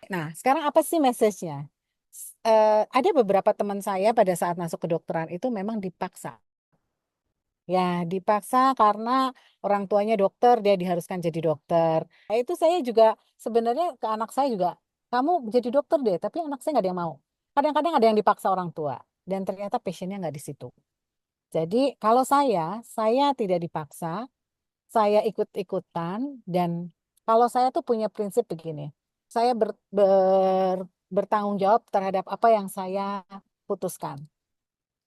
Nah, sekarang apa sih message-nya? Ada beberapa teman saya pada saat masuk kedokteran itu memang dipaksa. Ya, dipaksa karena orang tuanya dokter, dia diharuskan jadi dokter. Nah, itu saya juga sebenarnya ke anak saya juga, kamu jadi dokter deh, tapi anak saya nggak ada yang mau. Kadang-kadang ada yang dipaksa orang tua, dan ternyata passionnya nggak di situ. Jadi kalau saya tidak dipaksa, saya ikut-ikutan, dan kalau saya tuh punya prinsip begini, saya bertanggung jawab terhadap apa yang saya putuskan.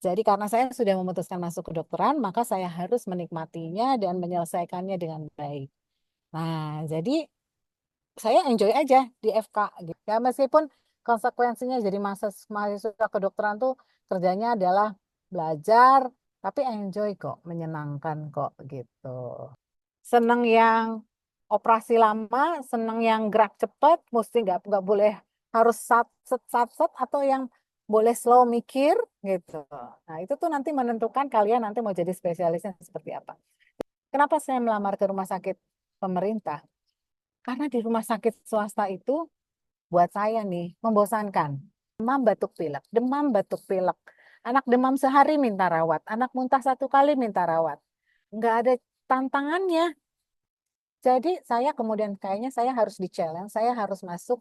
Jadi karena saya sudah memutuskan masuk kedokteran, maka saya harus menikmatinya dan menyelesaikannya dengan baik. Nah, jadi saya enjoy aja di FK gitu. Ya, meskipun konsekuensinya jadi mahasiswa kedokteran tuh kerjanya adalah belajar, tapi enjoy kok, menyenangkan kok gitu. Seneng yang operasi lama, seneng yang gerak cepat, mesti nggak boleh harus sat set atau yang boleh slow mikir gitu. Nah itu tuh nanti menentukan kalian nanti mau jadi spesialisnya seperti apa. Kenapa saya melamar ke rumah sakit pemerintah? Karena di rumah sakit swasta itu buat saya nih membosankan. Demam batuk pilek. Anak demam sehari minta rawat, anak muntah 1 kali minta rawat. Nggak ada tantangannya. Jadi saya kemudian kayaknya saya harus di-challenge, saya harus masuk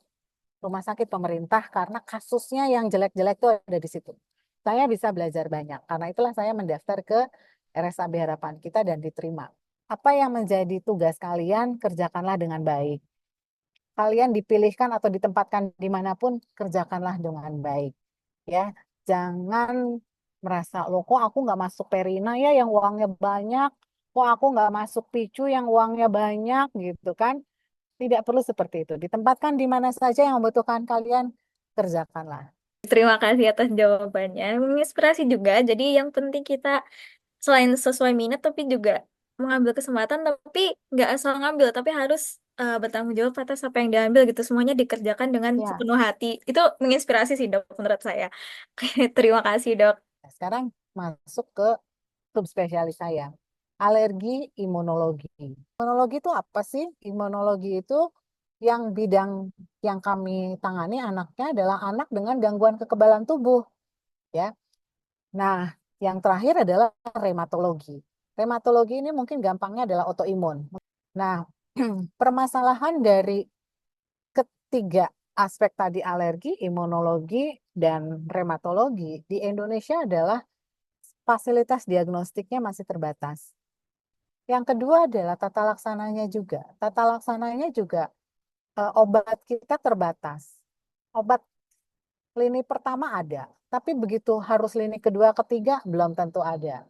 rumah sakit pemerintah karena kasusnya yang jelek-jelek itu ada di situ. Saya bisa belajar banyak. Karena itulah saya mendaftar ke RSAB Harapan Kita dan diterima. Apa yang menjadi tugas kalian, kerjakanlah dengan baik. Kalian dipilihkan atau ditempatkan dimanapun, kerjakanlah dengan baik. Ya, jangan merasa, loh kok aku nggak masuk Perina ya yang uangnya banyak, kok aku nggak masuk Picu yang uangnya banyak gitu kan. Tidak perlu seperti itu. Ditempatkan di mana saja yang membutuhkan kalian, kerjakanlah. Terima kasih atas jawabannya. Menginspirasi juga. Jadi yang penting kita selain sesuai minat tapi juga mengambil kesempatan tapi nggak asal ngambil tapi harus bertanggung jawab atas apa yang diambil gitu. Semuanya dikerjakan dengan Ya, sepenuh hati. Itu menginspirasi sih dok menurut saya. Terima kasih dok. sekarang masuk ke subspesialis saya. Alergi imunologi. Imunologi itu apa sih? Imunologi itu yang bidang yang kami tangani anaknya adalah anak dengan gangguan kekebalan tubuh, ya. Nah, yang terakhir adalah reumatologi. Reumatologi ini mungkin gampangnya adalah autoimun. Nah, permasalahan dari ketiga aspek tadi alergi, imunologi, dan reumatologi di Indonesia adalah fasilitas diagnostiknya masih terbatas. Yang kedua adalah tata laksananya juga. Tata laksananya juga obat kita terbatas. Obat lini pertama ada, tapi begitu harus lini kedua, ketiga belum tentu ada.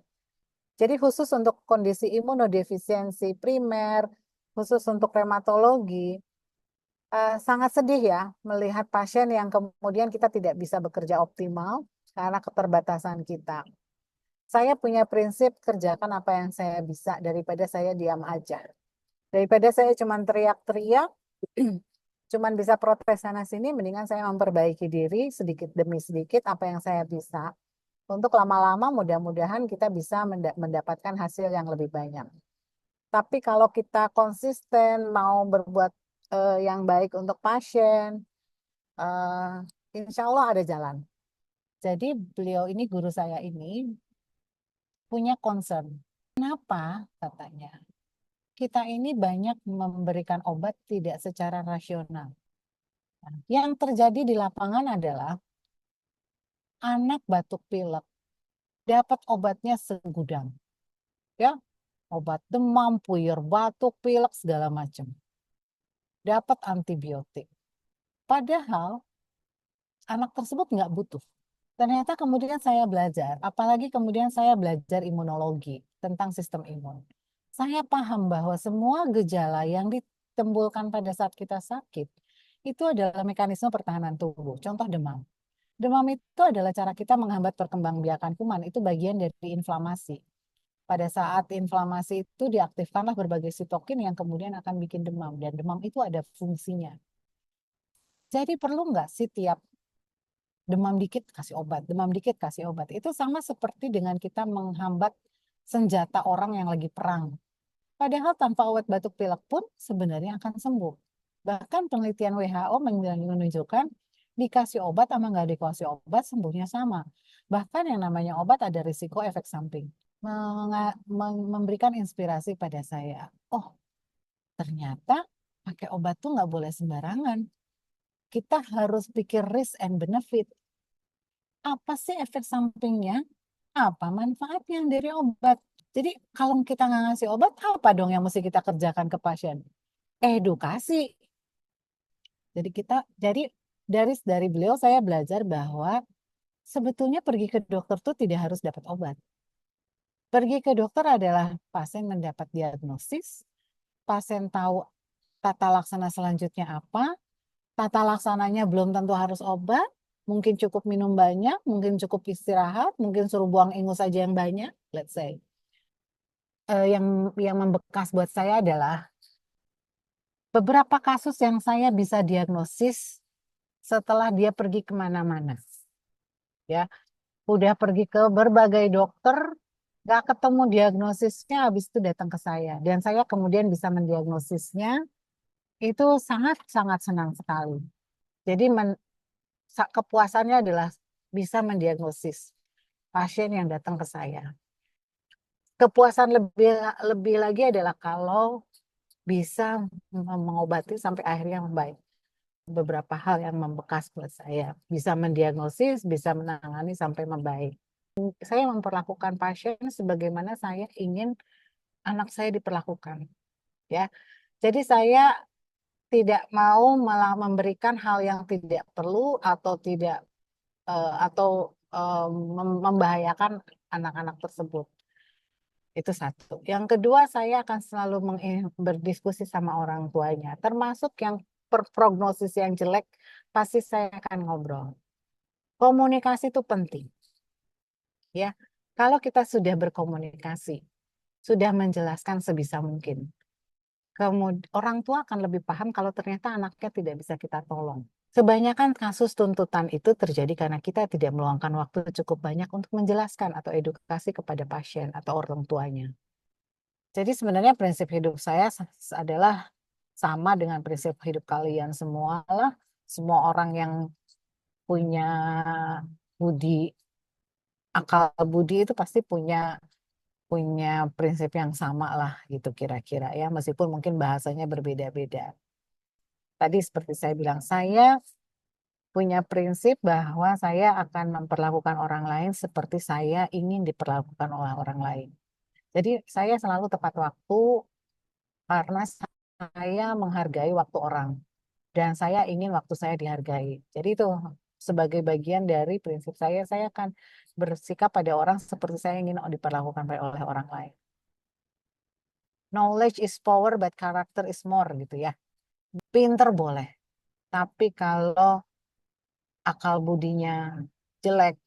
Jadi khusus untuk kondisi imunodefisiensi primer, khusus untuk reumatologi, sangat sedih ya melihat pasien yang kemudian kita tidak bisa bekerja optimal karena keterbatasan kita. Saya punya prinsip kerjakan apa yang saya bisa daripada saya diam aja. Daripada saya cuma teriak-teriak, cuman bisa protes sana sini, mendingan saya memperbaiki diri sedikit demi sedikit apa yang saya bisa. Untuk lama-lama mudah-mudahan kita bisa mendapatkan hasil yang lebih banyak. Tapi kalau kita konsisten mau berbuat yang baik untuk pasien, insya Allah ada jalan. Jadi beliau ini, guru saya ini, punya concern. Kenapa, katanya, kita ini banyak memberikan obat tidak secara rasional. Nah, yang terjadi di lapangan adalah anak batuk pilek dapat obatnya segudang, ya, obat demam, puyur batuk, pilek segala macam. Dapat antibiotik. Padahal anak tersebut nggak butuh. Ternyata kemudian saya belajar, apalagi kemudian saya belajar imunologi tentang sistem imun. Saya paham bahwa semua gejala yang ditimbulkan pada saat kita sakit itu adalah mekanisme pertahanan tubuh. Contoh demam. Demam itu adalah cara kita menghambat perkembangbiakan kuman. Itu bagian dari inflamasi. Pada saat inflamasi itu diaktifkanlah berbagai sitokin yang kemudian akan bikin demam. Dan demam itu ada fungsinya. Jadi perlu nggak sih tiap demam dikit kasih obat, demam dikit kasih obat. Itu sama seperti dengan kita menghambat senjata orang yang lagi perang. Padahal tanpa obat batuk pilek pun sebenarnya akan sembuh. Bahkan penelitian WHO menunjukkan dikasih obat sama nggak dikasih obat sembuhnya sama. Bahkan yang namanya obat ada risiko efek samping. Memberikan inspirasi pada saya. Oh, ternyata pakai obat tuh nggak boleh sembarangan. Kita harus pikir risk and benefit. Apa sih efek sampingnya? Apa manfaatnya dari obat? Jadi kalau kita nggak ngasih obat, apa dong yang mesti kita kerjakan ke pasien? Edukasi. Jadi dari beliau saya belajar bahwa sebetulnya pergi ke dokter tuh tidak harus dapat obat. Pergi ke dokter adalah pasien mendapat diagnosis, pasien tahu tata laksana selanjutnya apa, tata laksananya belum tentu harus obat, mungkin cukup minum banyak, mungkin cukup istirahat, mungkin suruh buang ingus aja yang banyak, let's say. Yang membekas buat saya adalah beberapa kasus yang saya bisa diagnosis setelah dia pergi kemana-mana. Ya, udah pergi ke berbagai dokter, nggak ketemu diagnosisnya, habis itu datang ke saya. Dan saya kemudian bisa mendiagnosisnya, itu sangat-sangat senang sekali. Jadi kepuasannya adalah bisa mendiagnosis pasien yang datang ke saya. Kepuasan lebih lebih lagi adalah kalau bisa mengobati sampai akhirnya membaik. Beberapa hal yang membekas buat saya. Bisa mendiagnosis, bisa menangani sampai membaik. Saya memperlakukan pasien sebagaimana saya ingin anak saya diperlakukan. Ya, jadi saya tidak mau malah memberikan hal yang tidak perlu atau tidak atau membahayakan anak-anak tersebut. Itu satu. Yang kedua, saya akan selalu berdiskusi sama orang tuanya, termasuk yang prognosis yang jelek, pasti saya akan ngobrol. Komunikasi itu penting, ya. Kalau kita sudah berkomunikasi, sudah menjelaskan sebisa mungkin, kemudian orang tua akan lebih paham kalau ternyata anaknya tidak bisa kita tolong. Kebanyakan kasus tuntutan itu terjadi karena kita tidak meluangkan waktu cukup banyak untuk menjelaskan atau edukasi kepada pasien atau orang tuanya. Jadi sebenarnya prinsip hidup saya adalah sama dengan prinsip hidup kalian semua lah. Semua orang yang punya budi, akal budi itu pasti punya punya prinsip yang sama lah gitu kira-kira ya. Meskipun mungkin bahasanya berbeda-beda. Tadi seperti saya bilang, saya punya prinsip bahwa saya akan memperlakukan orang lain seperti saya ingin diperlakukan oleh orang lain. Jadi saya selalu tepat waktu karena saya menghargai waktu orang dan saya ingin waktu saya dihargai. Jadi itu sebagai bagian dari prinsip saya akan bersikap pada orang seperti saya ingin diperlakukan oleh orang lain. Knowledge is power, but character is more gitu ya. Pinter boleh, tapi kalau akal budinya jelek,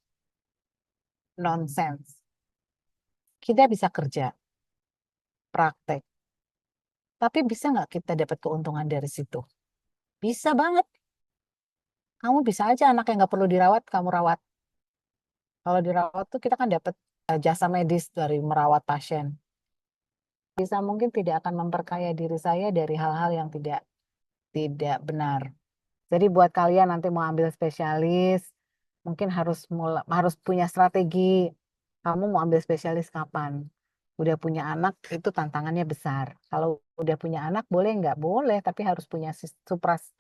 nonsense, kita bisa kerja, praktek. Tapi bisa nggak kita dapat keuntungan dari situ? Bisa banget. Kamu bisa aja anak yang nggak perlu dirawat, kamu rawat. Kalau dirawat tuh kita kan dapat jasa medis dari merawat pasien. Bisa mungkin tidak akan memperkaya diri saya dari hal-hal yang tidak tidak benar. Jadi buat kalian nanti mau ambil spesialis, mungkin harus punya strategi. Kamu mau ambil spesialis kapan? Udah punya anak itu tantangannya besar. Kalau udah punya anak boleh nggak? Boleh, tapi harus punya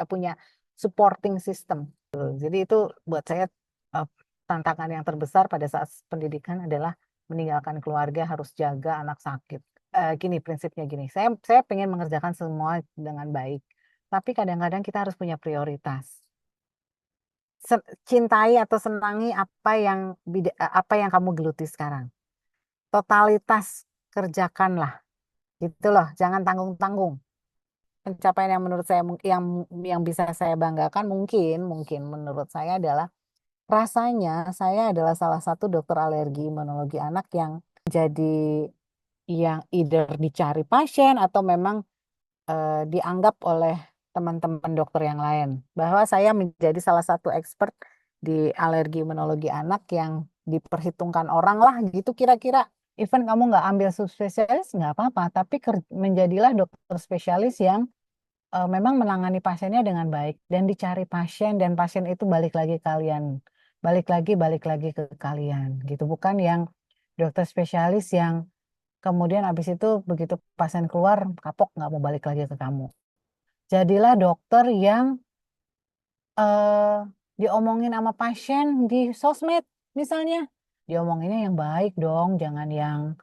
punya supporting system. Jadi itu buat saya eh, tantangan yang terbesar pada saat pendidikan adalah meninggalkan keluarga, harus jaga anak sakit. Gini prinsipnya gini, saya pengen mengerjakan semua dengan baik, tapi kadang-kadang kita harus punya prioritas. Cintai atau senangi apa yang kamu geluti sekarang. Totalitas kerjakanlah, gitu loh. Jangan tanggung-tanggung. Pencapaian yang menurut saya yang bisa saya banggakan mungkin mungkin menurut saya adalah rasanya saya adalah salah satu dokter alergi imunologi anak jadi yang either dicari pasien atau memang dianggap oleh teman-teman dokter yang lain bahwa saya menjadi salah satu expert di alergi imunologi anak yang diperhitungkan orang lah gitu kira-kira. Even kamu nggak ambil subspesialis nggak apa-apa, tapi menjadilah dokter spesialis yang memang menangani pasiennya dengan baik dan dicari pasien dan pasien itu balik lagi kalian, balik lagi ke kalian gitu. Bukan yang dokter spesialis yang kemudian habis itu begitu pasien keluar kapok nggak mau balik lagi ke kamu. Jadilah dokter yang eh, diomongin sama pasien di sosmed misalnya, diomonginnya yang baik dong, jangan yang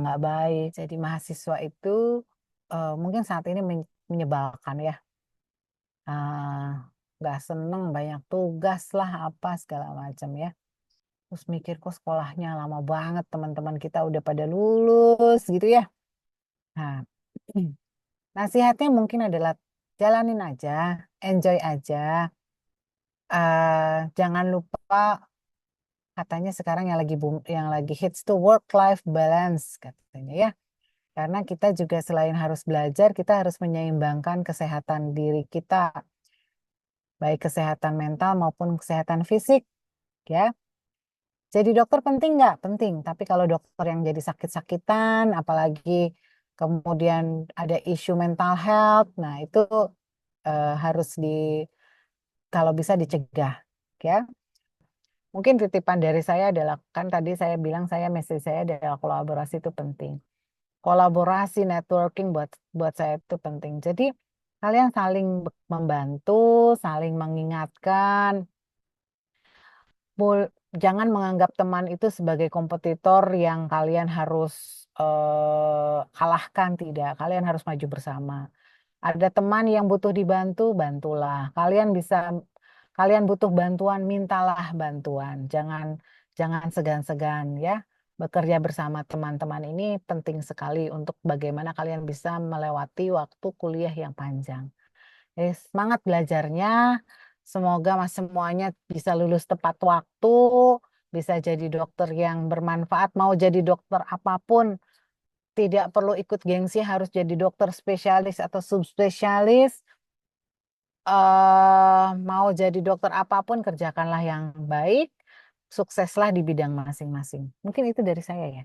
nggak baik. Jadi mahasiswa itu mungkin saat ini menyebalkan ya. Ah, nggak seneng banyak tugas lah apa segala macam ya. Terus mikir kok sekolahnya lama banget, teman-teman kita udah pada lulus gitu ya. Nah, nasihatnya mungkin adalah jalanin aja, enjoy aja. Jangan lupa, katanya sekarang yang lagi boom, yang lagi hits tuh work life balance katanya ya. Karena kita juga selain harus belajar, kita harus menyeimbangkan kesehatan diri kita, baik kesehatan mental maupun kesehatan fisik ya. Jadi dokter penting nggak? Penting. Tapi kalau dokter yang jadi sakit-sakitan, apalagi kemudian ada isu mental health, nah itu harus kalau bisa dicegah, ya. Mungkin titipan dari saya adalah, kan tadi saya bilang message saya adalah kolaborasi itu penting. Kolaborasi, networking buat buat saya itu penting. Jadi kalian saling membantu, saling mengingatkan, jangan menganggap teman itu sebagai kompetitor yang kalian harus kalahkan, tidak. Kalian harus maju bersama. Ada teman yang butuh dibantu, bantulah. Kalian butuh bantuan, mintalah bantuan. Jangan jangan segan-segan ya. Bekerja bersama teman-teman ini penting sekali untuk bagaimana kalian bisa melewati waktu kuliah yang panjang. Semangat belajarnya. Semoga mas semuanya bisa lulus tepat waktu, bisa jadi dokter yang bermanfaat. Mau jadi dokter apapun, tidak perlu ikut gengsi harus jadi dokter spesialis atau subspesialis. Mau jadi dokter apapun, kerjakanlah yang baik, sukseslah di bidang masing-masing. Mungkin itu dari saya ya.